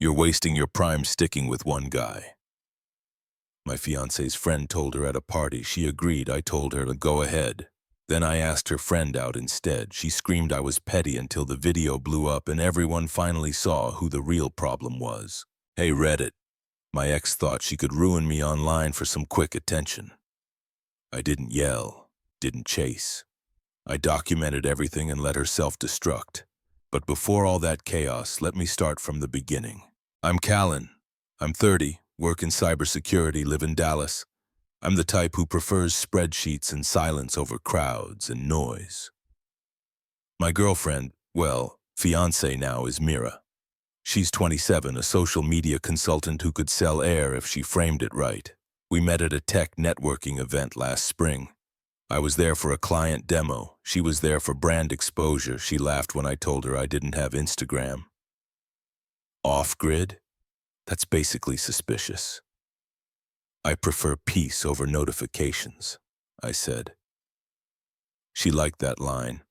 You're wasting your prime sticking with one guy. My fiancée's friend told her at a party. She agreed. I told her to go ahead. Then I asked her friend out instead. She screamed I was petty until the video blew up and everyone finally saw who the real problem was. Hey Reddit, my ex thought she could ruin me online for some quick attention. I didn't yell, didn't chase. I documented everything and let her self-destruct. But before all that chaos, let me start from the beginning. I'm Callan. I'm 30, work in cybersecurity, live in Dallas. I'm the type who prefers spreadsheets and silence over crowds and noise. My girlfriend, well, fiancée now, is Mira. She's 27, a social media consultant who could sell air if she framed it right. We met at a tech networking event last spring. I was there for a client demo. She was there for brand exposure. She laughed when I told her I didn't have Instagram. Off-grid? That's basically suspicious. I prefer peace over notifications, I said. She liked that line.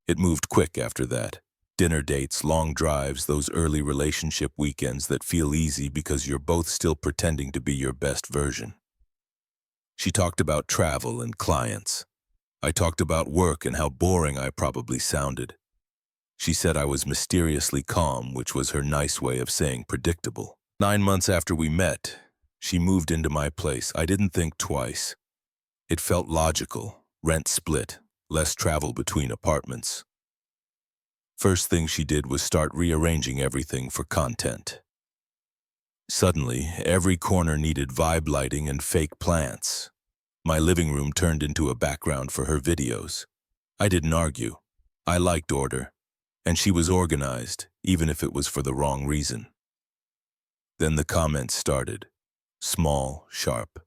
It moved quick after that. Dinner dates, long drives, those early relationship weekends that feel easy because you're both still pretending to be your best version. She talked about travel and clients. I talked about work and how boring I probably sounded. She said I was mysteriously calm, which was her nice way of saying predictable. 9 months after we met, she moved into my place. I didn't think twice. It felt logical. Rent split, less travel between apartments. First thing she did was start rearranging everything for content. Suddenly, every corner needed vibe lighting and fake plants. My living room turned into a background for her videos. I didn't argue. I liked order. And she was organized, even if it was for the wrong reason. Then the comments started. Small, sharp.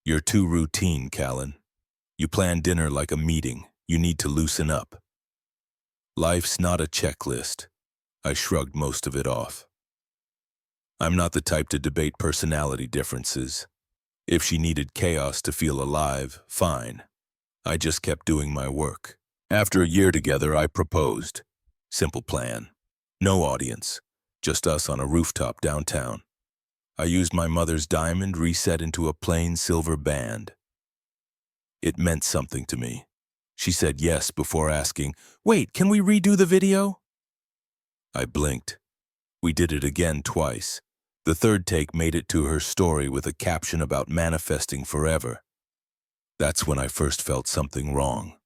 You're too routine, Callan. You plan dinner like a meeting. You need to loosen up. Life's not a checklist. I shrugged most of it off. I'm not the type to debate personality differences. If she needed chaos to feel alive, fine. I just kept doing my work. After a year together, I proposed. Simple plan. No audience. Just us on a rooftop downtown. I used my mother's diamond reset into a plain silver band. It meant something to me. She said yes before asking, "Wait, can we redo the video?" I blinked. We did it again twice. The third take made it to her story with a caption about manifesting forever. That's when I first felt something wrong.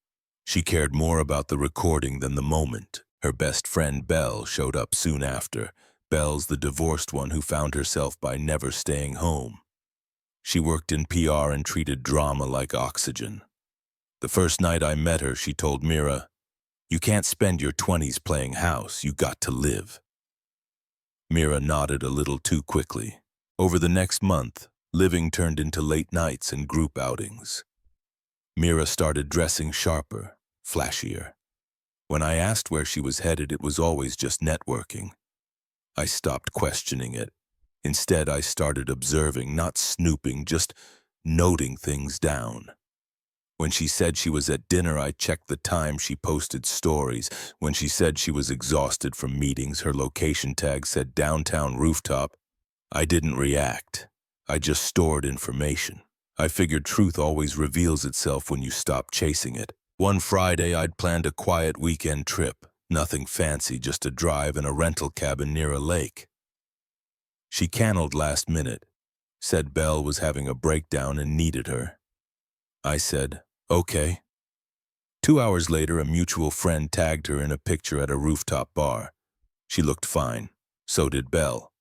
She cared more about the recording than the moment. Her best friend Belle showed up soon after. Belle's the divorced one who found herself by never staying home. She worked in PR and treated drama like oxygen. The first night I met her, she told Mira, "You can't spend your 20s playing house, you got to live." Mira nodded a little too quickly. Over the next month, living turned into late nights and group outings. Mira started dressing sharper, flashier. When I asked where she was headed, it was always just networking. I stopped questioning it. Instead, I started observing, not snooping, just noting things down. When she said she was at dinner, I checked the time she posted stories. When she said she was exhausted from meetings, her location tag said downtown rooftop. I didn't react. I just stored information. I figured truth always reveals itself when you stop chasing it. One Friday, I'd planned a quiet weekend trip. Nothing fancy, just a drive in a rental cabin near a lake. She canceled last minute, said Belle was having a breakdown and needed her. I said, "Okay." 2 hours later, a mutual friend tagged her in a picture at a rooftop bar. She looked fine. So did Belle.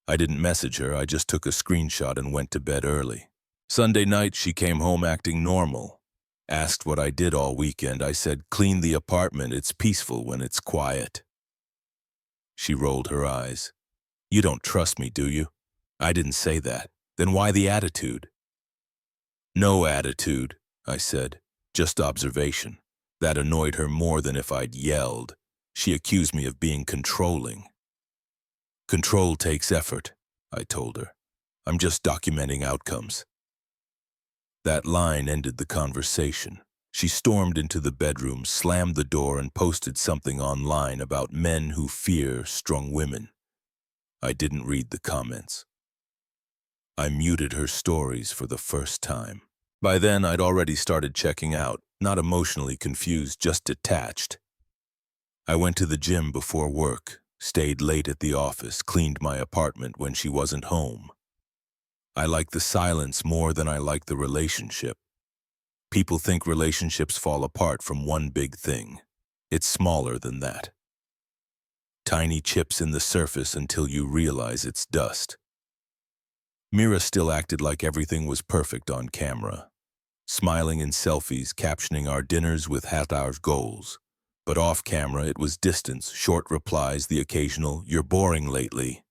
I didn't message her, I just took a screenshot and went to bed early. Sunday night, she came home acting normal. Asked what I did all weekend. I said, "Clean the apartment. It's peaceful when it's quiet." She rolled her eyes. "You don't trust me, do you?" "I didn't say that." "Then why the attitude?" "No attitude," I said. "Just observation." That annoyed her more than if I'd yelled. She accused me of being controlling. "Control takes effort," I told her. "I'm just documenting outcomes." That line ended the conversation. She stormed into the bedroom, slammed the door, and posted something online about men who fear strong women. I didn't read the comments. I muted her stories for the first time. By then, I'd already started checking out, not emotionally confused, just detached. I went to the gym before work, stayed late at the office, cleaned my apartment when she wasn't home. I like the silence more than I like the relationship. People think relationships fall apart from one big thing. It's smaller than that. Tiny chips in the surface until you realize it's dust. Mira still acted like everything was perfect on camera, smiling in selfies, captioning our dinners with #our goals. But off camera, it was distance, short replies, the occasional, "You're boring lately."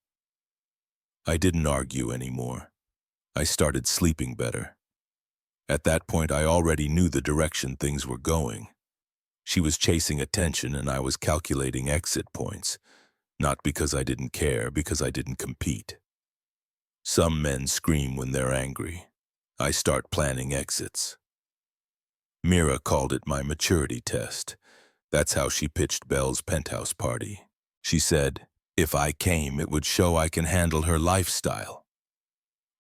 I didn't argue anymore. I started sleeping better. At that point, I already knew the direction things were going. She was chasing attention and I was calculating exit points, not because I didn't care, because I didn't compete. Some men scream when they're angry. I start planning exits. Mira called it my maturity test. That's how she pitched Belle's penthouse party. She said, if I came, it would show I can handle her lifestyle.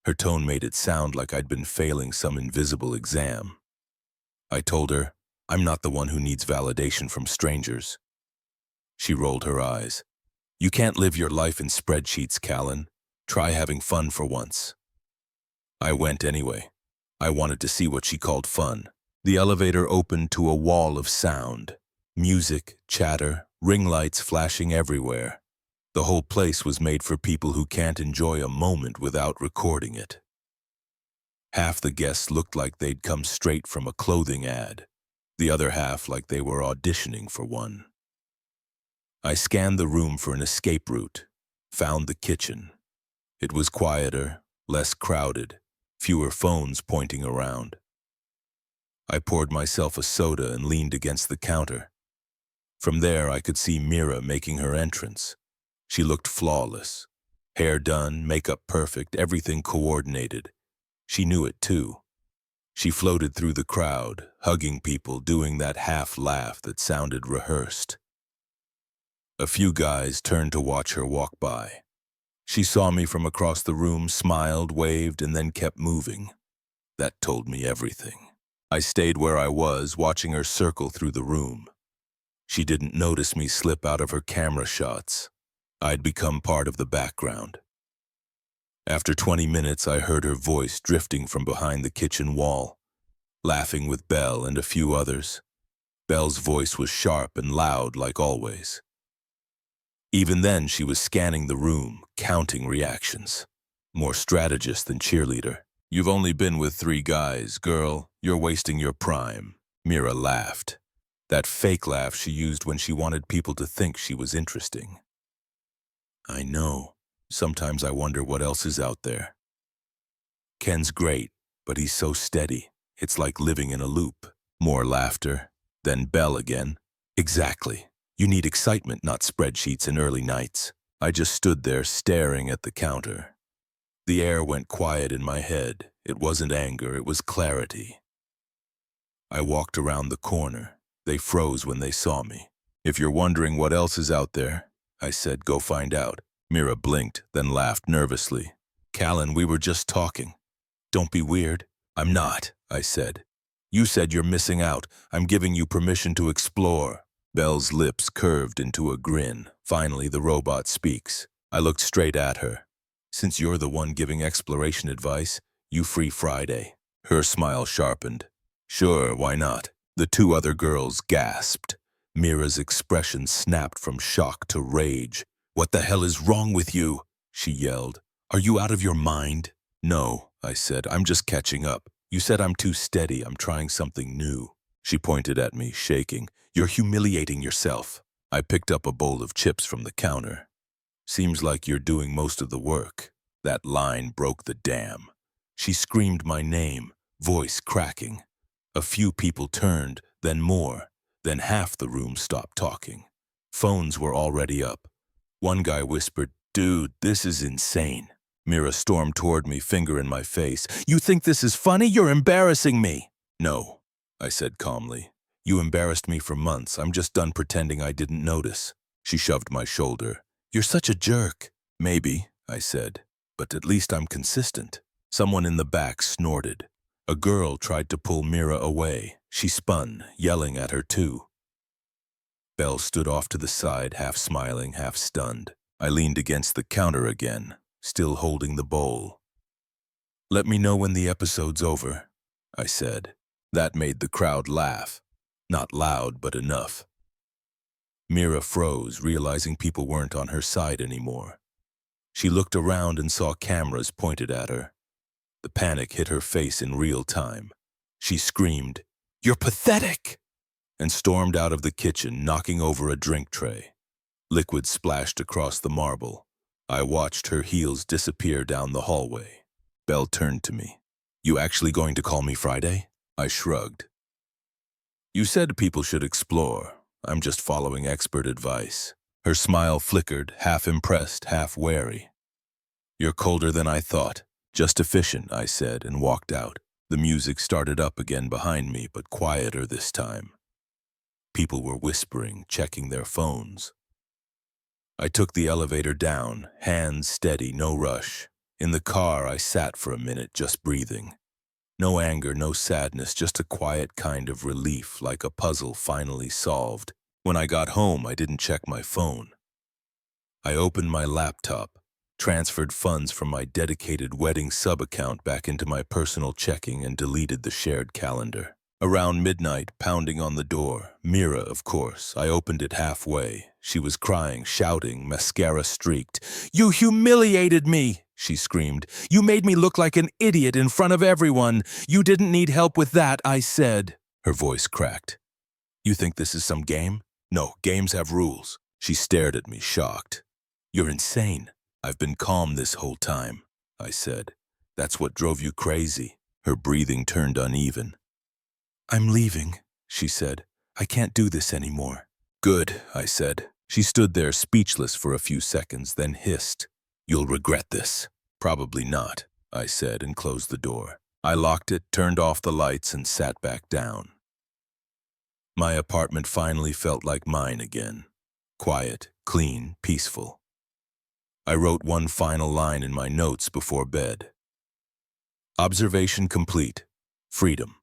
Her tone made it sound like I'd been failing some invisible exam. I told her, I'm not the one who needs validation from strangers. She rolled her eyes. You can't live your life in spreadsheets, Callan. Try having fun for once. I went anyway. I wanted to see what she called fun. The elevator opened to a wall of sound. Music, chatter, ring lights flashing everywhere. The whole place was made for people who can't enjoy a moment without recording it. Half the guests looked like they'd come straight from a clothing ad. The other half like they were auditioning for one. I scanned the room for an escape route, found the kitchen. It was quieter, less crowded, fewer phones pointing around. I poured myself a soda and leaned against the counter. From there, I could see Mira making her entrance. She looked flawless. Hair done, makeup perfect, everything coordinated. She knew it too. She floated through the crowd, hugging people, doing that half laugh that sounded rehearsed. A few guys turned to watch her walk by. She saw me from across the room, smiled, waved, and then kept moving. That told me everything. I stayed where I was, watching her circle through the room. She didn't notice me slip out of her camera shots. I'd become part of the background. After 20 minutes, I heard her voice drifting from behind the kitchen wall, laughing with Belle and a few others. Belle's voice was sharp and loud like always. Even then, she was scanning the room, counting reactions. More strategist than cheerleader. You've only been with 3 guys, girl. You're wasting your prime. Mira laughed. That fake laugh she used when she wanted people to think she was interesting. I know. Sometimes I wonder what else is out there. Ken's great, but he's so steady. It's like living in a loop. More laughter. Then Belle again. Exactly. You need excitement, not spreadsheets and early nights. I just stood there staring at the counter. The air went quiet in my head. It wasn't anger, it was clarity. I walked around the corner. They froze when they saw me. If you're wondering what else is out there, I said, go find out. Mira blinked, then laughed nervously. Callan, we were just talking. Don't be weird. I'm not, I said. You said you're missing out. I'm giving you permission to explore. Belle's lips curved into a grin. Finally, the robot speaks. I looked straight at her. Since you're the one giving exploration advice, you free Friday. Her smile sharpened. Sure, why not? The 2 other girls gasped. Mira's expression snapped from shock to rage. What the hell is wrong with you? She yelled. Are you out of your mind? No, I said. I'm just catching up. You said I'm too steady. I'm trying something new. She pointed at me, shaking. You're humiliating yourself. I picked up a bowl of chips from the counter. Seems like you're doing most of the work. That line broke the dam. She screamed my name, voice cracking. A few people turned, then more. Then half the room stopped talking. Phones were already up. One guy whispered, Dude, this is insane. Mira stormed toward me, finger in my face. You think this is funny? You're embarrassing me. No, I said calmly. You embarrassed me for months. I'm just done pretending I didn't notice. She shoved my shoulder. You're such a jerk. Maybe, I said, but at least I'm consistent. Someone in the back snorted. A girl tried to pull Mira away. She spun, yelling at her too. Belle stood off to the side, half smiling, half stunned. I leaned against the counter again, still holding the bowl. "Let me know when the episode's over," I said. That made the crowd laugh. Not loud, but enough. Mira froze, realizing people weren't on her side anymore. She looked around and saw cameras pointed at her. The panic hit her face in real time. She screamed, "You're pathetic!" and stormed out of the kitchen, knocking over a drink tray. Liquid splashed across the marble. I watched her heels disappear down the hallway. Belle turned to me. "You actually going to call me Friday?" I shrugged. "You said people should explore. I'm just following expert advice." Her smile flickered, half impressed, half wary. "You're colder than I thought. Just efficient," I said, and walked out. The music started up again behind me, but quieter this time. People were whispering, checking their phones. I took the elevator down, hands steady, no rush. In the car, I sat for a minute, just breathing. No anger, no sadness, just a quiet kind of relief, like a puzzle finally solved. When I got home, I didn't check my phone. I opened my laptop, transferred funds from my dedicated wedding sub-account back into my personal checking, and deleted the shared calendar. Around midnight, pounding on the door, Mira, of course. I opened it halfway. She was crying, shouting, mascara streaked. "You humiliated me!" she screamed. "You made me look like an idiot in front of everyone. You didn't need help with that," I said. Her voice cracked. "You think this is some game? No, games have rules." She stared at me, shocked. "You're insane." "I've been calm this whole time," I said. "That's what drove you crazy." Her breathing turned uneven. "I'm leaving," she said. "I can't do this anymore." "Good," I said. She stood there speechless for a few seconds, then hissed, "You'll regret this." "Probably not," I said, and closed the door. I locked it, turned off the lights, and sat back down. My apartment finally felt like mine again. Quiet, clean, peaceful. I wrote one final line in my notes before bed. Observation complete. Freedom.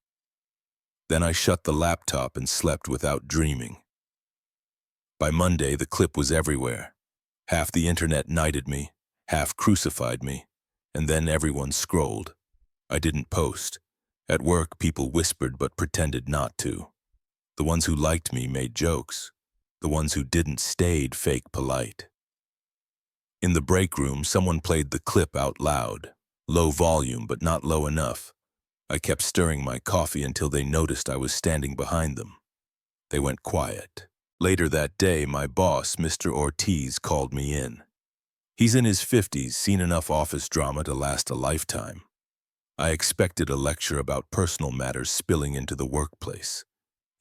Then I shut the laptop and slept without dreaming. By Monday, the clip was everywhere. Half the internet knighted me, half crucified me, and then everyone scrolled. I didn't post. At work, people whispered but pretended not to. The ones who liked me made jokes. The ones who didn't stayed fake polite. In the break room, someone played the clip out loud. Low volume, but not low enough. I kept stirring my coffee until they noticed I was standing behind them. They went quiet. Later that day, my boss, Mr. Ortiz, called me in. He's in his 50s, seen enough office drama to last a lifetime. I expected a lecture about personal matters spilling into the workplace.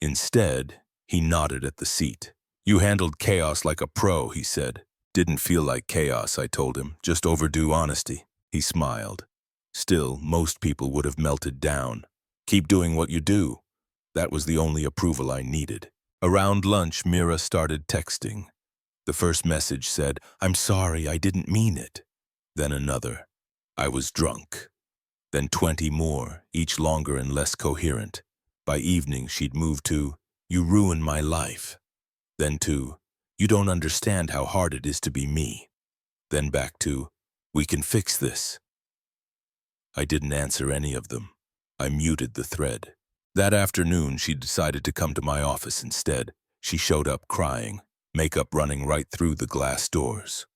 Instead, he nodded at the seat. "You handled chaos like a pro," he said. "Didn't feel like chaos," I told him, "just overdue honesty." He smiled. "Still, most people would have melted down. Keep doing what you do." That was the only approval I needed. Around lunch, Mira started texting. The first message said, "I'm sorry, I didn't mean it." Then another, "I was drunk." Then 20 more, each longer and less coherent. By evening, she'd moved to, "You ruined my life." Then to, "You don't understand how hard it is to be me." Then back to, "We can fix this." I didn't answer any of them. I muted the thread. That afternoon, she decided to come to my office instead. She showed up crying, makeup running right through the glass doors.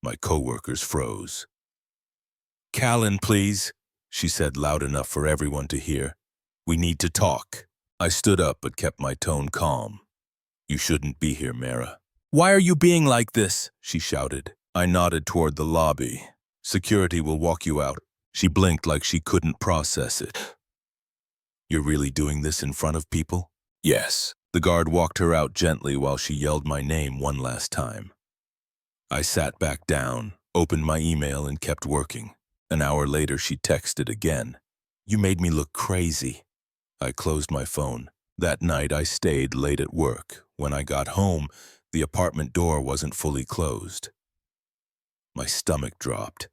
My coworkers froze. "Callan, please," she said loud enough for everyone to hear. "We need to talk." I stood up but kept my tone calm. "You shouldn't be here, Mara." "Why are you being like this?" she shouted. I nodded toward the lobby. "Security will walk you out." She blinked like she couldn't process it. "You're really doing this in front of people?" "Yes." The guard walked her out gently while she yelled my name one last time. I sat back down, opened my email, and kept working. An hour later, she texted again. "You made me look crazy." I closed my phone. That night, I stayed late at work. When I got home, the apartment door wasn't fully closed. My stomach dropped.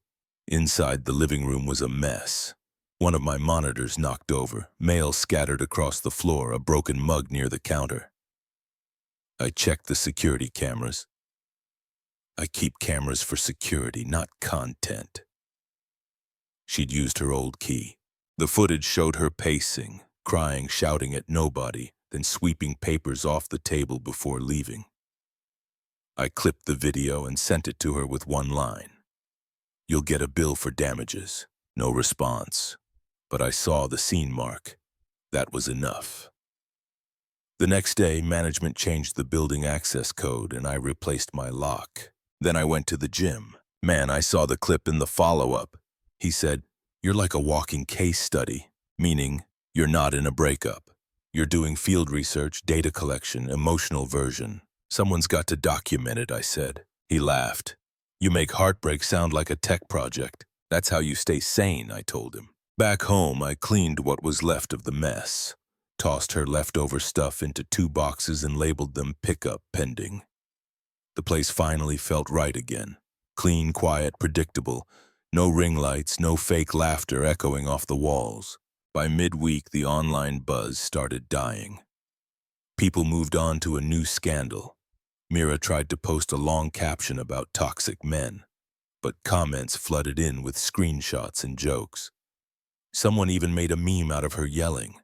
Inside, the living room was a mess. One of my monitors knocked over, mail scattered across the floor, a broken mug near the counter. I checked the security cameras. I keep cameras for security, not content. She'd used her old key. The footage showed her pacing, crying, shouting at nobody, then sweeping papers off the table before leaving. I clipped the video and sent it to her with one line. "You'll get a bill for damages." No response. But I saw the scene mark. That was enough. The next day, management changed the building access code and I replaced my lock. Then I went to the gym. Man, I saw the clip in the follow-up. He said, "You're like a walking case study," meaning you're not in a breakup. You're doing field research, data collection, emotional version. Someone's got to document it, I said. He laughed. "You make heartbreak sound like a tech project. That's how you stay sane," I told him. Back home, I cleaned what was left of the mess, tossed her leftover stuff into 2 boxes and labeled them pickup pending. The place finally felt right again. Clean, quiet, predictable. No ring lights, no fake laughter echoing off the walls. By midweek, the online buzz started dying. People moved on to a new scandal. Mira tried to post a long caption about toxic men, but comments flooded in with screenshots and jokes. Someone even made a meme out of her yelling.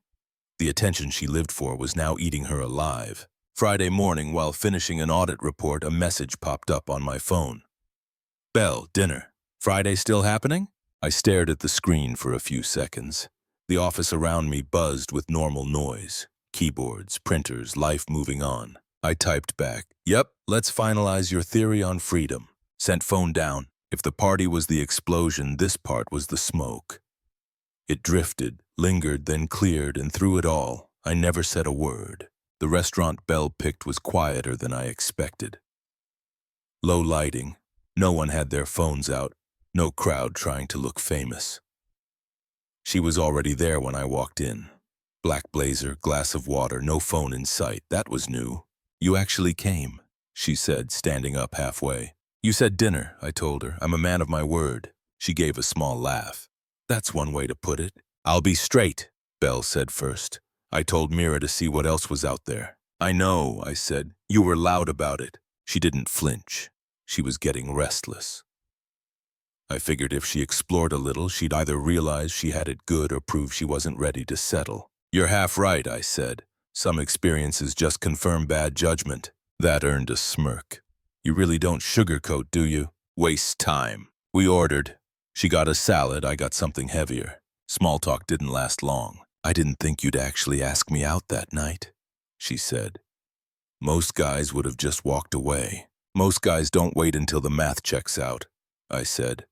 The attention she lived for was now eating her alive. Friday morning, while finishing an audit report, a message popped up on my phone. "Bell, dinner. Friday still happening?" I stared at the screen for a few seconds. The office around me buzzed with normal noise. Keyboards, printers, life moving on. I typed back, "Yep, let's finalize your theory on freedom." Sent phone down. If the party was the explosion, this part was the smoke. It drifted, lingered, then cleared, and through it all, I never said a word. The restaurant Bell picked was quieter than I expected. Low lighting. No one had their phones out. No crowd trying to look famous. She was already there when I walked in. Black blazer, glass of water, no phone in sight. That was new. "You actually came," she said, standing up halfway. "You said dinner," I told her. "I'm a man of my word." She gave a small laugh. "That's one way to put it." "I'll be straight," Bell said first. "I told Mira to see what else was out there." "I know," I said. "You were loud about it." She didn't flinch. She was getting restless. I figured if she explored a little, she'd either realize she had it good or prove she wasn't ready to settle. "You're half right," I said. "Some experiences just confirm bad judgment." That earned a smirk. "You really don't sugarcoat, do you?" "Waste time." We ordered. She got a salad, I got something heavier. Small talk didn't last long. "I didn't think you'd actually ask me out that night," she said. "Most guys would have just walked away. Most guys don't wait until the math checks out," I said.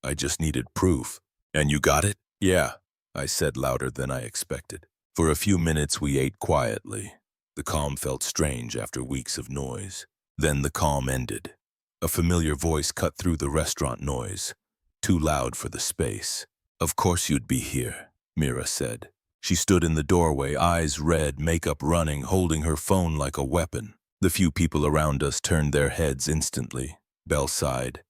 I just needed proof. "And you got it?" "Yeah," I said louder than I expected. For a few minutes we ate quietly. The calm felt strange after weeks of noise. Then the calm ended. A familiar voice cut through the restaurant noise. Too loud for the space. "Of course you'd be here," Mira said. She stood in the doorway, eyes red, makeup running, holding her phone like a weapon. The few people around us turned their heads instantly. Belle sighed.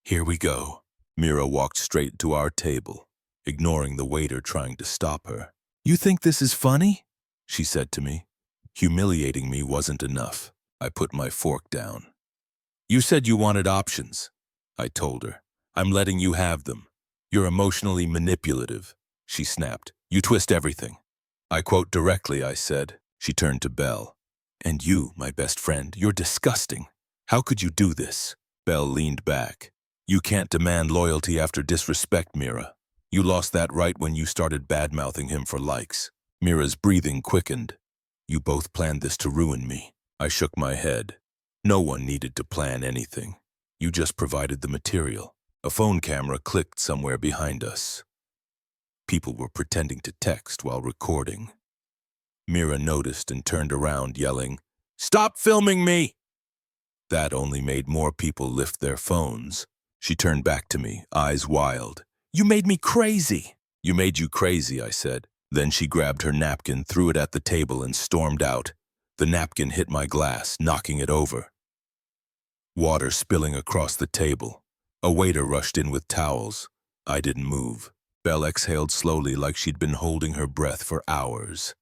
"Here we go." Mira walked straight to our table, ignoring the waiter trying to stop her. "You think this is funny?" she said to me. Humiliating me wasn't enough. I put my fork down. "You said you wanted options," I told her. "I'm letting you have them. You're emotionally manipulative," she snapped. "You twist everything." "I quote directly," I said. She turned to Belle. "And you, my best friend, you're disgusting. How could you do this?" Belle leaned back. "You can't demand loyalty after disrespect, Mira. You lost that right when you started bad-mouthing him for likes." Mira's breathing quickened. "You both planned this to ruin me." I shook my head. "No one needed to plan anything. You just provided the material." A phone camera clicked somewhere behind us. People were pretending to text while recording. Mira noticed and turned around, yelling, "Stop filming me!" That only made more people lift their phones. She turned back to me, eyes wild. "You made me crazy!" "You made you crazy," I said. Then she grabbed her napkin, threw it at the table, and stormed out. The napkin hit my glass, knocking it over. Water spilling across the table. A waiter rushed in with towels. I didn't move. Belle exhaled slowly like she'd been holding her breath for hours.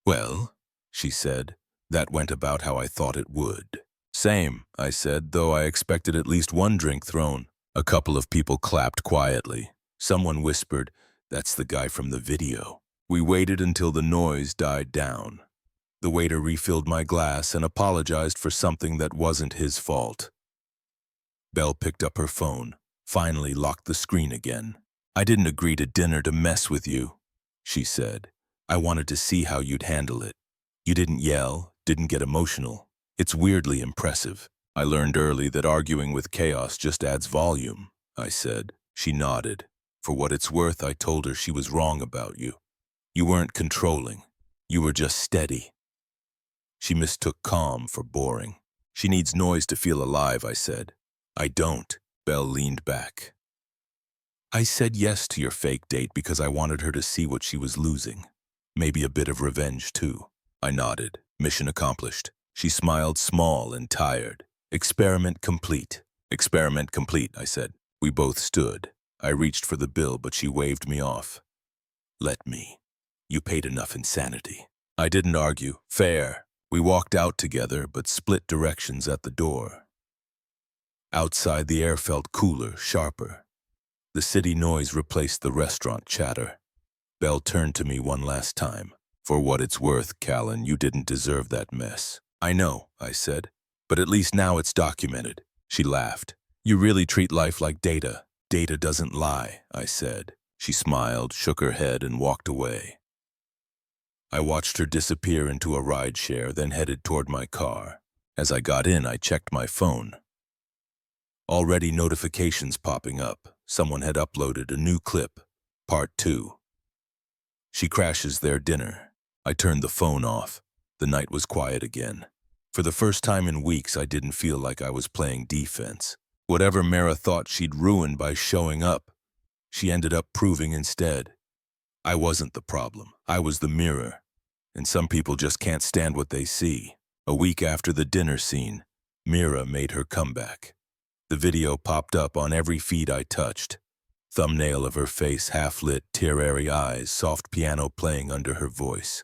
"Well," she said, "that went about how I thought it would." "Same," I said, though I expected at least one drink thrown. A couple of people clapped quietly. Someone whispered, "That's the guy from the video." We waited until the noise died down. The waiter refilled my glass and apologized for something that wasn't his fault. Belle picked up her phone, finally locked the screen again. "I didn't agree to dinner to mess with you," she said. "I wanted to see how you'd handle it. You didn't yell, didn't get emotional. It's weirdly impressive. I learned early that arguing with chaos just adds volume," I said. She nodded. "For what it's worth, I told her she was wrong about you. You weren't controlling. You were just steady." She mistook calm for boring. "She needs noise to feel alive," I said. "I don't." Belle leaned back. "I said yes to your fake date because I wanted her to see what she was losing. Maybe a bit of revenge, too." I nodded. Mission accomplished. She smiled small and tired. "Experiment complete." "Experiment complete," I said. We both stood. I reached for the bill, but she waved me off. "Let me. You paid enough insanity." I didn't argue. Fair. We walked out together, but split directions at the door. Outside, the air felt cooler, sharper. The city noise replaced the restaurant chatter. Belle turned to me one last time. "For what it's worth, Callan, you didn't deserve that mess." "I know," I said, "but at least now it's documented." She laughed. "You really treat life like data." "Data doesn't lie," I said. She smiled, shook her head, and walked away. I watched her disappear into a rideshare, then headed toward my car. As I got in, I checked my phone. Already notifications popping up. Someone had uploaded a new clip, part 2. She crashes their dinner. I turned the phone off. The night was quiet again. For the first time in weeks, I didn't feel like I was playing defense. Whatever Mara thought she'd ruined by showing up, she ended up proving instead. I wasn't the problem. I was the mirror. And some people just can't stand what they see. A week after the dinner scene, Mira made her comeback. The video popped up on every feed I touched. Thumbnail of her face, half-lit, tear-airy eyes, soft piano playing under her voice.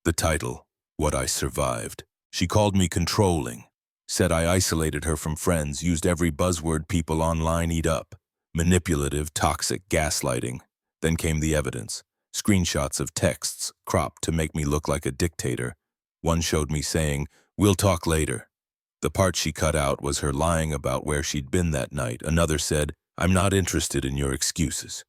The title, "What I Survived." She called me controlling, said I isolated her from friends, used every buzzword people online eat up. Manipulative, toxic gaslighting. Then came the evidence. Screenshots of texts, cropped to make me look like a dictator. One showed me saying, "We'll talk later." The part she cut out was her lying about where she'd been that night. Another said, "I'm not interested in your excuses."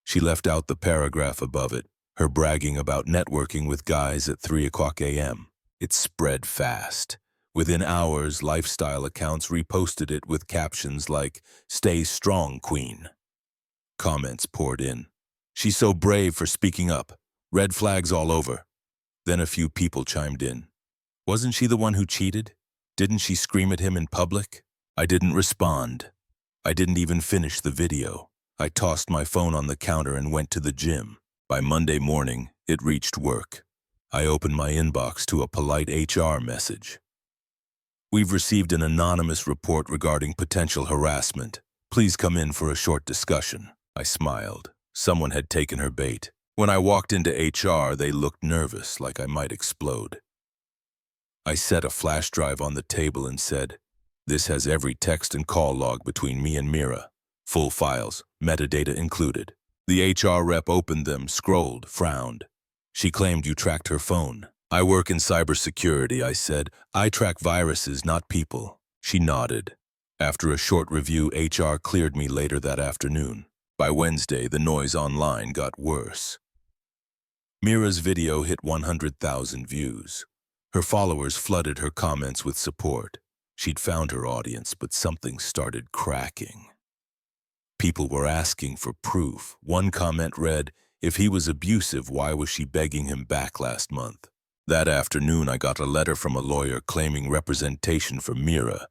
She left out the paragraph above it, her bragging about networking with guys at 3 a.m. It spread fast. Within hours, lifestyle accounts reposted it with captions like, "Stay strong, queen." Comments poured in. "She's so brave for speaking up. Red flags all over." Then a few people chimed in. "Wasn't she the one who cheated? Didn't she scream at him in public?" I didn't respond. I didn't even finish the video. I tossed my phone on the counter and went to the gym. By Monday morning, it reached work. I opened my inbox to a polite HR message. "We've received an anonymous report regarding potential harassment. Please come in for a short discussion." I smiled. Someone had taken her bait. When I walked into HR, they looked nervous, like I might explode. I set a flash drive on the table and said, "This has every text and call log between me and Mira. Full files, metadata included." The HR rep opened them, scrolled, frowned. "She claimed you tracked her phone." "I work in cybersecurity," I said. "I track viruses, not people." She nodded. After a short review, HR cleared me later that afternoon. By Wednesday, the noise online got worse. Mira's video hit 100,000 views. Her followers flooded her comments with support. She'd found her audience, but something started cracking. People were asking for proof. One comment read, "If he was abusive, why was she begging him back last month?" That afternoon, I got a letter from a lawyer claiming representation for Mira.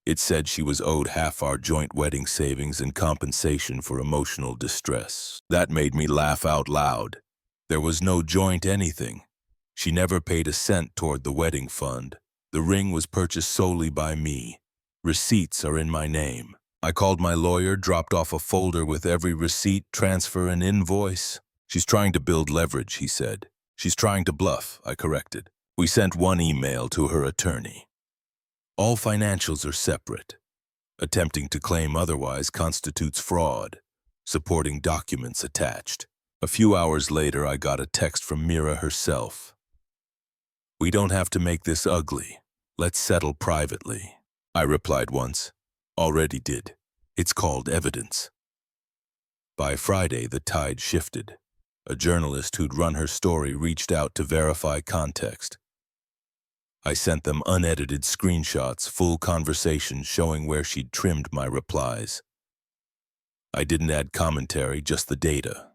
It said she was owed half our joint wedding savings and compensation for emotional distress. That made me laugh out loud. There was no joint anything. She never paid a cent toward the wedding fund. The ring was purchased solely by me. Receipts are in my name. I called my lawyer, dropped off a folder with every receipt, transfer, and invoice. She's trying to build leverage, he said. She's trying to bluff, I corrected. We sent one email to her attorney. All financials are separate. Attempting to claim otherwise constitutes fraud. Supporting documents attached. A few hours later, I got a text from Mira herself. We don't have to make this ugly. Let's settle privately. I replied once. Already did. It's called evidence. By Friday, the tide shifted. A journalist who'd run her story reached out to verify context. I sent them unedited screenshots, full conversations showing where she'd trimmed my replies. I didn't add commentary, just the data.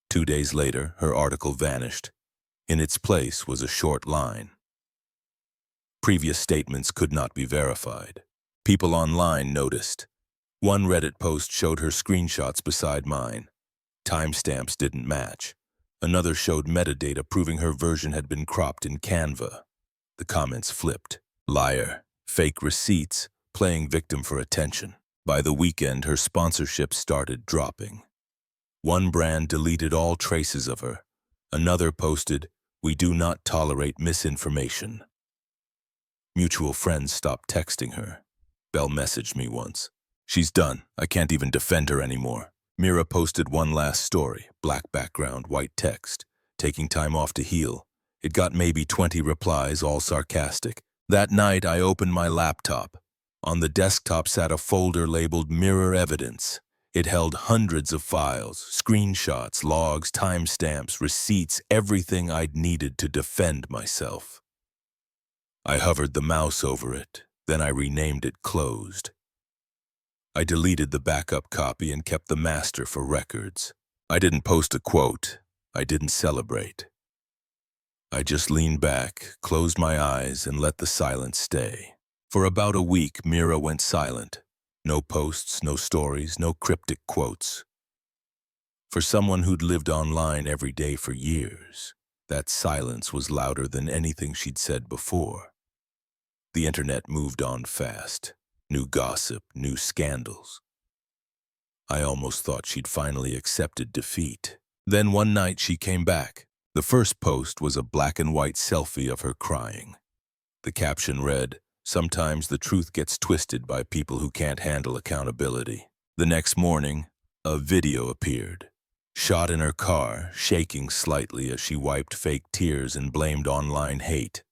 2 days later, her article vanished. In its place was a short line. Previous statements could not be verified. People online noticed. One Reddit post showed her screenshots beside mine. Timestamps didn't match. Another showed metadata proving her version had been cropped in Canva. The comments flipped. Liar. Fake receipts. Playing victim for attention. By the weekend, her sponsorships started dropping. One brand deleted all traces of her. Another posted, "We do not tolerate misinformation." Mutual friends stopped texting her. Belle messaged me once. She's done. I can't even defend her anymore. Mira posted one last story, black background, white text, taking time off to heal. It got maybe 20 replies, all sarcastic. That night, I opened my laptop. On the desktop sat a folder labeled Mirror Evidence. It held hundreds of files, screenshots, logs, timestamps, receipts, everything I'd needed to defend myself. I hovered the mouse over it, then I renamed it Closed. I deleted the backup copy and kept the master for records. I didn't post a quote. I didn't celebrate. I just leaned back, closed my eyes, and let the silence stay. For about a week, Mira went silent. No posts, no stories, no cryptic quotes. For someone who'd lived online every day for years, that silence was louder than anything she'd said before. The internet moved on fast. New gossip, new scandals. I almost thought she'd finally accepted defeat. Then one night she came back. The first post was a black and white selfie of her crying. The caption read, "Sometimes the truth gets twisted by people who can't handle accountability." The next morning, a video appeared. Shot in her car, shaking slightly as she wiped fake tears and blamed online hate.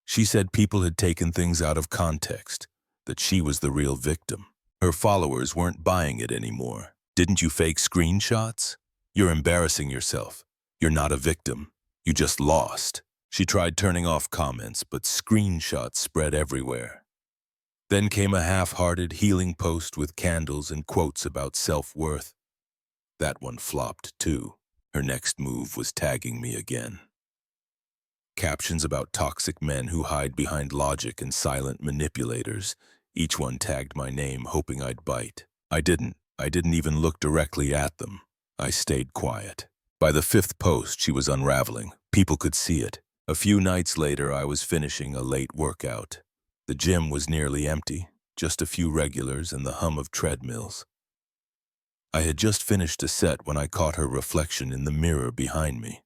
She said people had taken things out of context, that she was the real victim. Her followers weren't buying it anymore. "Didn't you fake screenshots? You're embarrassing yourself. You're not a victim. You just lost." She tried turning off comments, but screenshots spread everywhere. Then came a half-hearted healing post with candles and quotes about self-worth. That one flopped too. Her next move was tagging me again. Captions about toxic men who hide behind logic and silent manipulators. Each one tagged my name, hoping I'd bite. I didn't even look directly at them. I stayed quiet. By the 5th post, she was unraveling. People could see it. A few nights later, I was finishing a late workout. The gym was nearly empty, just a few regulars and the hum of treadmills. I had just finished a set when I caught her reflection in the mirror behind me.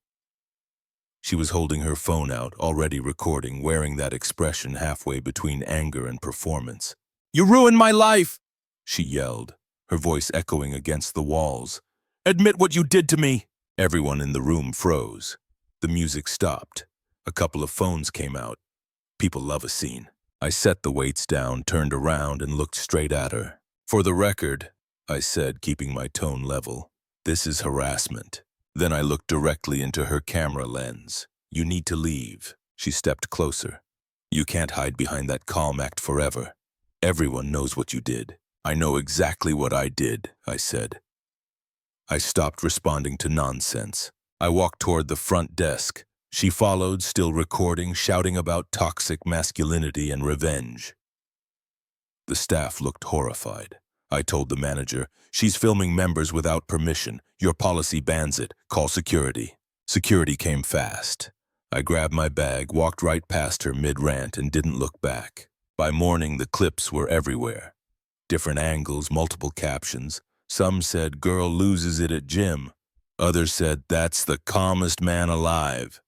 She was holding her phone out, already recording, wearing that expression halfway between anger and performance. "You ruined my life!" she yelled, her voice echoing against the walls. "Admit what you did to me!" Everyone in the room froze. The music stopped. A couple of phones came out. People love a scene. I set the weights down, turned around, and looked straight at her. "For the record," I said, keeping my tone level, "this is harassment." Then I looked directly into her camera lens. "You need to leave." She stepped closer. "You can't hide behind that calm act forever. Everyone knows what you did." "I know exactly what I did," I said. I stopped responding to nonsense. I walked toward the front desk. She followed, still recording, shouting about toxic masculinity and revenge. The staff looked horrified. I told the manager, "She's filming members without permission. Your policy bans it. Call security." Security came fast. I grabbed my bag, walked right past her mid-rant, and didn't look back. By morning, the clips were everywhere. Different angles, multiple captions. Some said, "Girl loses it at gym." Others said, "That's the calmest man alive."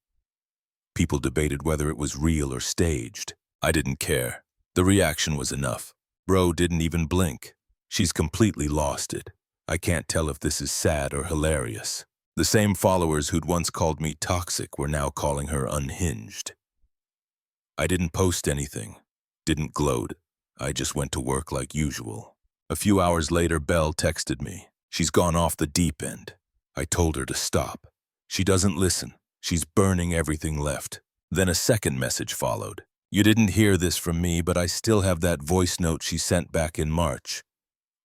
People debated whether it was real or staged. I didn't care. The reaction was enough. Bro didn't even blink. She's completely lost it. I can't tell if this is sad or hilarious. The same followers who'd once called me toxic were now calling her unhinged. I didn't post anything, didn't gloat. I just went to work like usual. A few hours later, Belle texted me. She's gone off the deep end. I told her to stop. She doesn't listen. She's burning everything left. Then a second message followed. You didn't hear this from me, but I still have that voice note she sent back in March.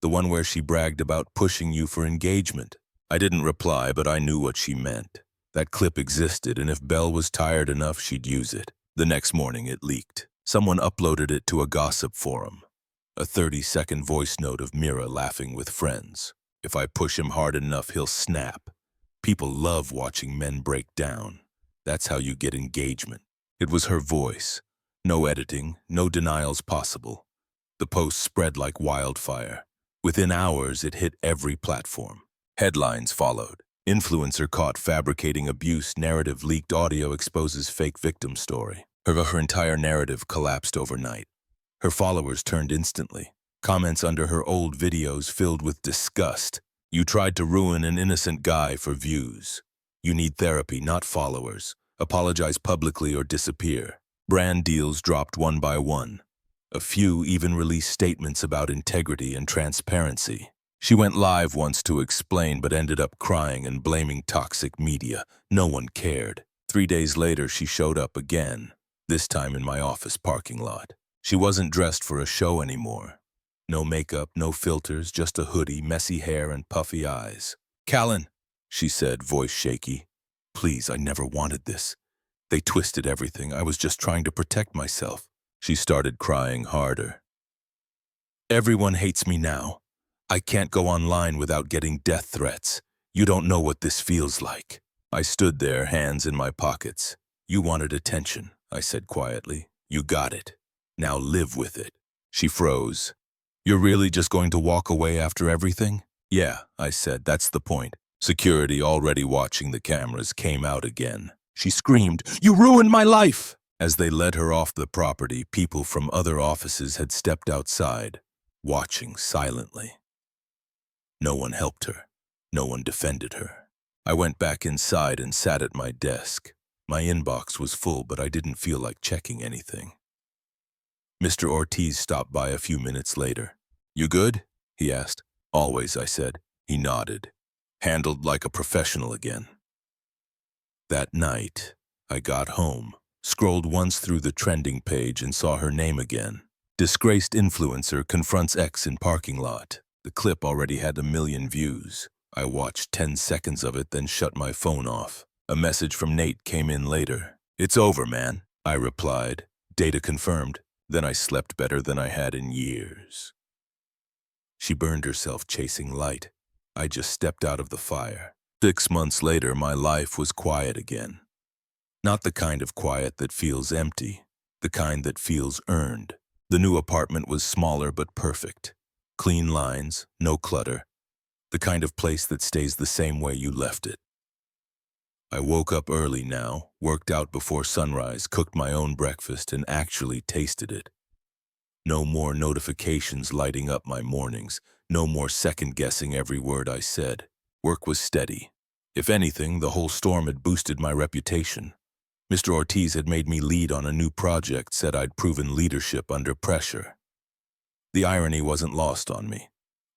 The one where she bragged about pushing you for engagement. I didn't reply, but I knew what she meant. That clip existed, and if Belle was tired enough, she'd use it. The next morning, it leaked. Someone uploaded it to a gossip forum. A 30-second voice note of Mira laughing with friends. If I push him hard enough, he'll snap. People love watching men break down. That's how you get engagement. It was her voice. No editing, no denials possible. The post spread like wildfire. Within hours, it hit every platform. Headlines followed. Influencer caught fabricating abuse, narrative leaked audio exposes fake victim story. Her entire narrative collapsed overnight. Her followers turned instantly. Comments under her old videos filled with disgust. You tried to ruin an innocent guy for views. You need therapy, not followers. Apologize publicly or disappear. Brand deals dropped one by one. A few even released statements about integrity and transparency. She went live once to explain, but ended up crying and blaming toxic media. No one cared. 3 days later, she showed up again, this time in my office parking lot. She wasn't dressed for a show anymore. No makeup, no filters, just a hoodie, messy hair, and puffy eyes. "Callan," she said, voice shaky. "Please, I never wanted this. They twisted everything. I was just trying to protect myself." She started crying harder. "Everyone hates me now. I can't go online without getting death threats. You don't know what this feels like." I stood there, hands in my pockets. "You wanted attention," I said quietly. "You got it. Now live with it." She froze. "You're really just going to walk away after everything?" "Yeah," I said, "that's the point." Security, already watching the cameras, came out again. She screamed, "You ruined my life!" As they led her off the property, people from other offices had stepped outside, watching silently. No one helped her. No one defended her. I went back inside and sat at my desk. My inbox was full, but I didn't feel like checking anything. Mr. Ortiz stopped by a few minutes later. "You good?" he asked. "Always," I said. He nodded. "Handled like a professional again." That night, I got home, scrolled once through the trending page and saw her name again. Disgraced influencer confronts ex in parking lot. The clip already had 1 million views. I watched 10 seconds of it, then shut my phone off. A message from Nate came in later. "It's over, man," I replied. "Data confirmed." Then I slept better than I had in years. She burned herself chasing light. I just stepped out of the fire. 6 months later, my life was quiet again. Not the kind of quiet that feels empty, the kind that feels earned. The new apartment was smaller but perfect. Clean lines, no clutter. The kind of place that stays the same way you left it. I woke up early now, worked out before sunrise, cooked my own breakfast, and actually tasted it. No more notifications lighting up my mornings, no more second-guessing every word I said. Work was steady. If anything, the whole storm had boosted my reputation. Mr. Ortiz had made me lead on a new project, said I'd proven leadership under pressure. The irony wasn't lost on me.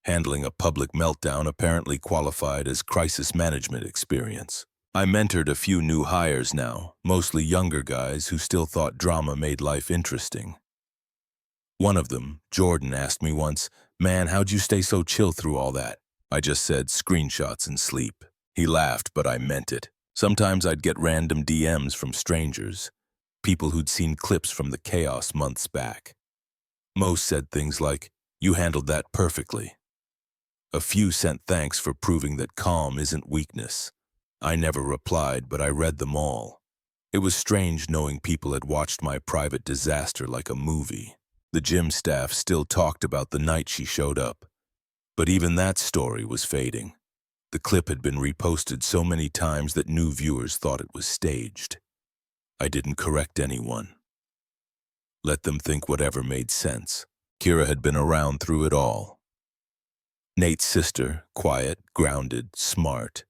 Handling a public meltdown apparently qualified as crisis management experience. I mentored a few new hires now, mostly younger guys who still thought drama made life interesting. One of them, Jordan, asked me once, "Man, how'd you stay so chill through all that?" I just said, "Screenshots and sleep." He laughed, but I meant it. Sometimes I'd get random DMs from strangers, people who'd seen clips from the chaos months back. Most said things like, "You handled that perfectly." A few sent thanks for proving that calm isn't weakness. I never replied, but I read them all. It was strange knowing people had watched my private disaster like a movie. The gym staff still talked about the night she showed up. But even that story was fading. The clip had been reposted so many times that new viewers thought it was staged. I didn't correct anyone. Let them think whatever made sense. Kira had been around through it all. Nate's sister, quiet, grounded, smart.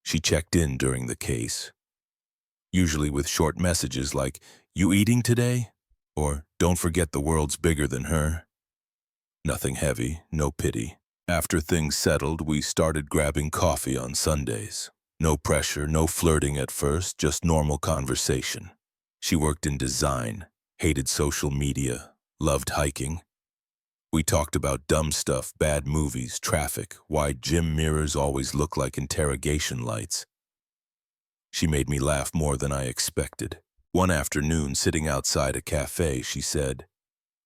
She checked in during the case. Usually with short messages like, "You eating today?" Or, "Don't forget the world's bigger than her." Nothing heavy, no pity. After things settled, we started grabbing coffee on Sundays. No pressure, no flirting at first, just normal conversation. She worked in design, hated social media, loved hiking. We talked about dumb stuff, bad movies, traffic, why gym mirrors always look like interrogation lights. She made me laugh more than I expected. One afternoon, sitting outside a cafe, she said,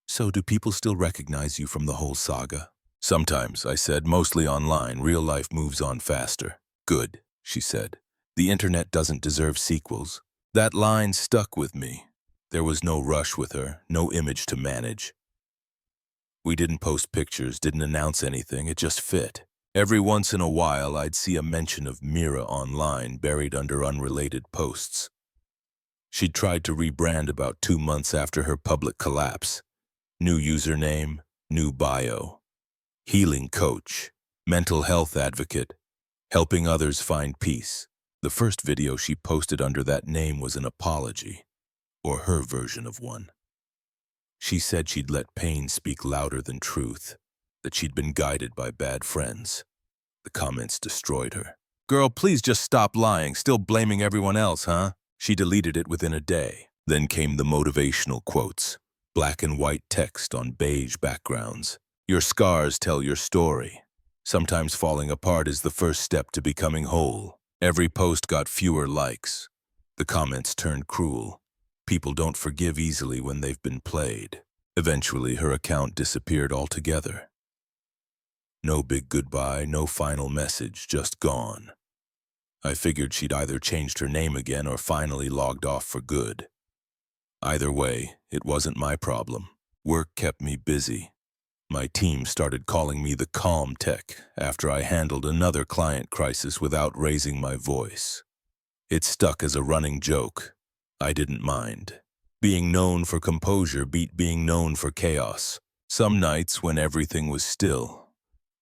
"So do people still recognize you from the whole saga?" "Sometimes," I said, "mostly online. Real life moves on faster." "Good," she said. "The internet doesn't deserve sequels." That line stuck with me. There was no rush with her, no image to manage. We didn't post pictures, didn't announce anything, it just fit. Every once in a while, I'd see a mention of Mira online buried under unrelated posts. She'd tried to rebrand about 2 months after her public collapse. New username, new bio. Healing coach, mental health advocate, helping others find peace. The first video she posted under that name was an apology, or her version of one. She said she'd let pain speak louder than truth, that she'd been guided by bad friends. The comments destroyed her. "Girl, please just stop lying, still blaming everyone else, huh?" She deleted it within a day. Then came the motivational quotes, black and white text on beige backgrounds. "Your scars tell your story. Sometimes falling apart is the first step to becoming whole." Every post got fewer likes. The comments turned cruel. People don't forgive easily when they've been played. Eventually, her account disappeared altogether. No big goodbye, no final message, just gone. I figured she'd either changed her name again or finally logged off for good. Either way, it wasn't my problem. Work kept me busy. My team started calling me the calm tech after I handled another client crisis without raising my voice. It stuck as a running joke. I didn't mind. Being known for composure beat being known for chaos. Some nights when everything was still,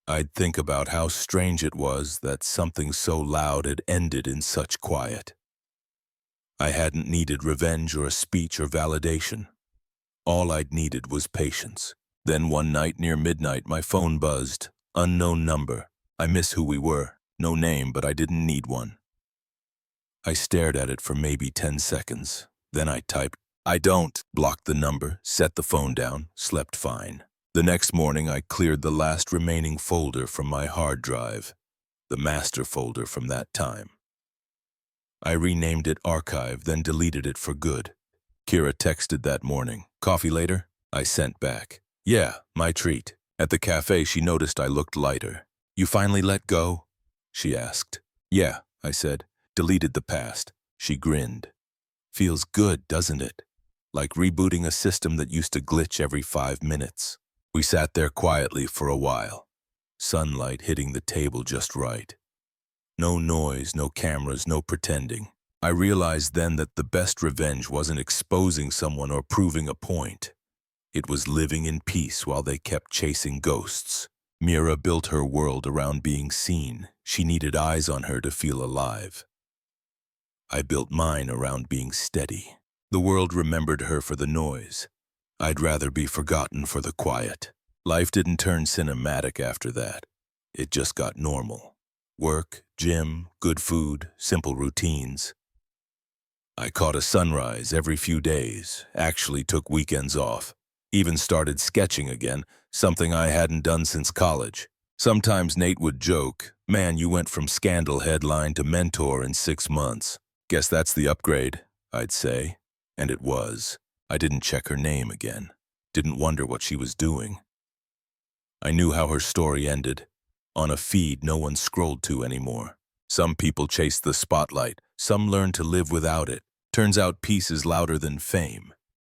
I'd think about how strange it was that something so loud had ended in such quiet. I hadn't needed revenge or a speech or validation. All I'd needed was patience. Then one night near midnight, my phone buzzed. Unknown number. I miss who we were. No name, but I didn't need one. I stared at it for maybe 10 seconds. Then I typed, "I don't," blocked the number, set the phone down, slept fine. The next morning, I cleared the last remaining folder from my hard drive, the master folder from that time. I renamed it Archive, then deleted it for good. Kira texted that morning. "Coffee later?" I sent back. "Yeah, my treat." At the cafe, she noticed I looked lighter. "You finally let go?" she asked. "Yeah," I said. Deleted the past. She grinned. "Feels good, doesn't it? Like rebooting a system that used to glitch every 5 minutes." We sat there quietly for a while, sunlight hitting the table just right. No noise, no cameras, no pretending. I realized then that the best revenge wasn't exposing someone or proving a point. It was living in peace while they kept chasing ghosts. Mira built her world around being seen. She needed eyes on her to feel alive. I built mine around being steady. The world remembered her for the noise. I'd rather be forgotten for the quiet. Life didn't turn cinematic after that. It just got normal. Work, gym, good food, simple routines. I caught a sunrise every few days, actually took weekends off. Even started sketching again, something I hadn't done since college. Sometimes Nate would joke, "Man, you went from scandal headline to mentor in 6 months. Guess that's the upgrade," I'd say. And it was. I didn't check her name again. Didn't wonder what she was doing. I knew how her story ended. On a feed no one scrolled to anymore. Some people chased the spotlight. Some learned to live without it. Turns out peace is louder than fame.